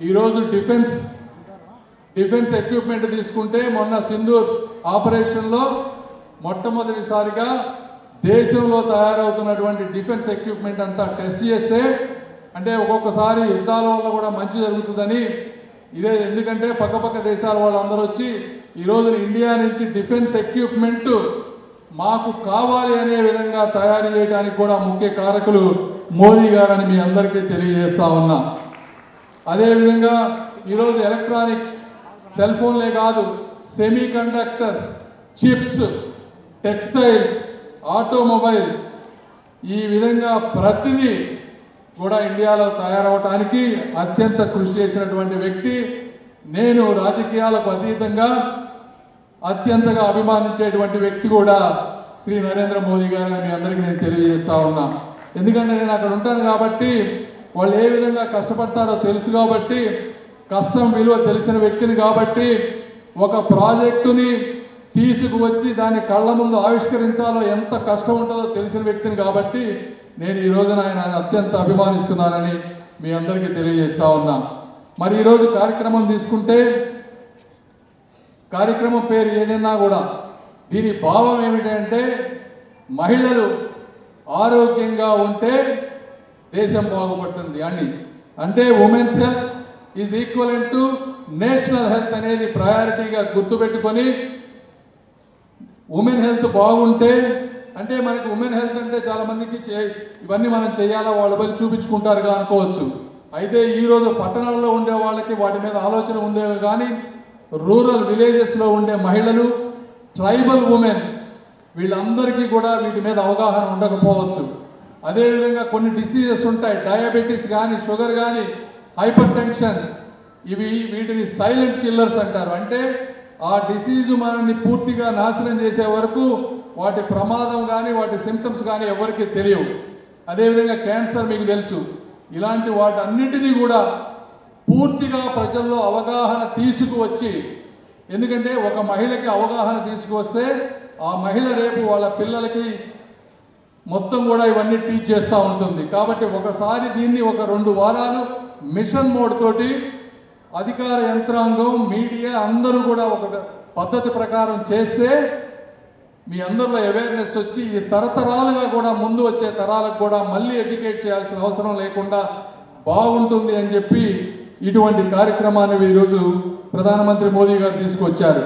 ఈరోజు defence equipment తీసుకుంటే మొన్న సింధూర్ ఆపరేషన్లో మొట్టమొదటిసారిగా దేశంలో తయారవుతున్నటువంటి డిఫెన్స్ ఎక్విప్మెంట్ అంతా టెస్ట్ చేస్తే అంటే ఒక్కొక్కసారి యుద్ధాల వల్ల కూడా మంచి జరుగుతుందని ఇదే ఎందుకంటే పక్కపక్క దేశాల వాళ్ళందరూ వచ్చి ఈరోజు ఇండియా నుంచి డిఫెన్స్ ఎక్విప్మెంట్ మాకు కావాలి అనే విధంగా తయారు చేయడానికి కూడా ముఖ్య కారకులు మోదీ గారని మీ అందరికీ తెలియజేస్తా ఉన్నా. అదేవిధంగా ఈరోజు ఎలక్ట్రానిక్స్ సెల్ ఫోన్లే కాదు, semi conductors, chips, textiles, automobiles, ఈ విధంగా ప్రతిదీ కూడా ఇండియాలో తయారవటానికి అత్యంత కృషి చేసినటువంటి వ్యక్తి. నేను రాజకీయాలకు అతీతంగా అత్యంతగా అభిమానించేటువంటి వ్యక్తి కూడా శ్రీ నరేంద్ర మోదీ గారిని మీ అందరికీ నేను తెలియజేస్తా ఉన్నా. ఎందుకంటే నేను అక్కడ ఉంటాను కాబట్టి వాళ్ళు ఏ విధంగా కష్టపడతారో తెలుసు కాబట్టి, కష్టం విలువ తెలిసిన వ్యక్తిని కాబట్టి, ఒక ప్రాజెక్టుని తీసుకువచ్చి దాన్ని కళ్ళ ముందు ఆవిష్కరించాలో ఎంత కష్టం ఉంటుందో తెలిసిన వ్యక్తిని కాబట్టి నేను ఈ రోజున ఆయన అత్యంత అభిమానిస్తున్నానని మీ అందరికీ తెలియజేస్తా ఉన్నా. మరి ఈరోజు కార్యక్రమం తీసుకుంటే కార్యక్రమం పేరు ఏదైనా కూడా దీని భావం ఏమిటంటే మహిళలు ఆరోగ్యంగా ఉంటే దేశం బాగుపడుతుంది అని. అంటే women's health is equivalent to national health అనేది ప్రయారిటీగా గుర్తుపెట్టుకొని ఉమెన్ హెల్త్ బాగుంటే అంటే మనకి ఉమెన్ హెల్త్ అంటే చాలా మందికి ఇవన్నీ మనం చేయాలా వాళ్ళ పని చూపించుకుంటారుగా అనుకోవచ్చు. అయితే ఈరోజు పట్టణాల్లో ఉండే వాళ్ళకి వాటి మీద ఆలోచన ఉండేవి కానీ రూరల్ విలేజెస్లో ఉండే మహిళలు, ట్రైబల్ ఉమెన్ వీళ్ళందరికీ కూడా వీటి మీద అవగాహన ఉండకపోవచ్చు. అదేవిధంగా కొన్ని డిసీజెస్ ఉంటాయి, డయాబెటీస్ కానీ, షుగర్ కానీ, హైపర్ టెన్షన్, వీటిని సైలెంట్ కిల్లర్స్ అంటారు. అంటే ఆ డిసీజు మనల్ని పూర్తిగా నాశనం చేసే వరకు వాటి ప్రమాదం కానీ వాటి సిమ్టమ్స్ కానీ ఎవరికి తెలియవు. అదేవిధంగా క్యాన్సర్ మీకు తెలుసు. ఇలాంటి వాటన్నిటినీ కూడా పూర్తిగా ప్రజల్లో అవగాహన తీసుకువచ్చి, ఎందుకంటే ఒక మహిళకి అవగాహన తీసుకువస్తే ఆ మహిళ రేపు వాళ్ళ పిల్లలకి మొత్తం కూడా ఇవన్నీ టీచ్ చేస్తూ ఉంటుంది. కాబట్టి ఒకసారి దీన్ని ఒక 2 వారాలు మిషన్ మోడ్ తోటి అధికార యంత్రాంగం, మీడియా అందరూ కూడా ఒక పద్ధతి ప్రకారం చేస్తే మీ అందరిలో అవేర్నెస్ వచ్చి ఇది తరతరాలుగా కూడా ముందు వచ్చే తరాలకు కూడా మళ్ళీ ఎడ్యుకేట్ చేయాల్సిన అవసరం లేకుండా బాగుంటుంది అని చెప్పి ఇటువంటి కార్యక్రమాన్ని ఈరోజు ప్రధానమంత్రి మోదీ గారు తీసుకొచ్చారు.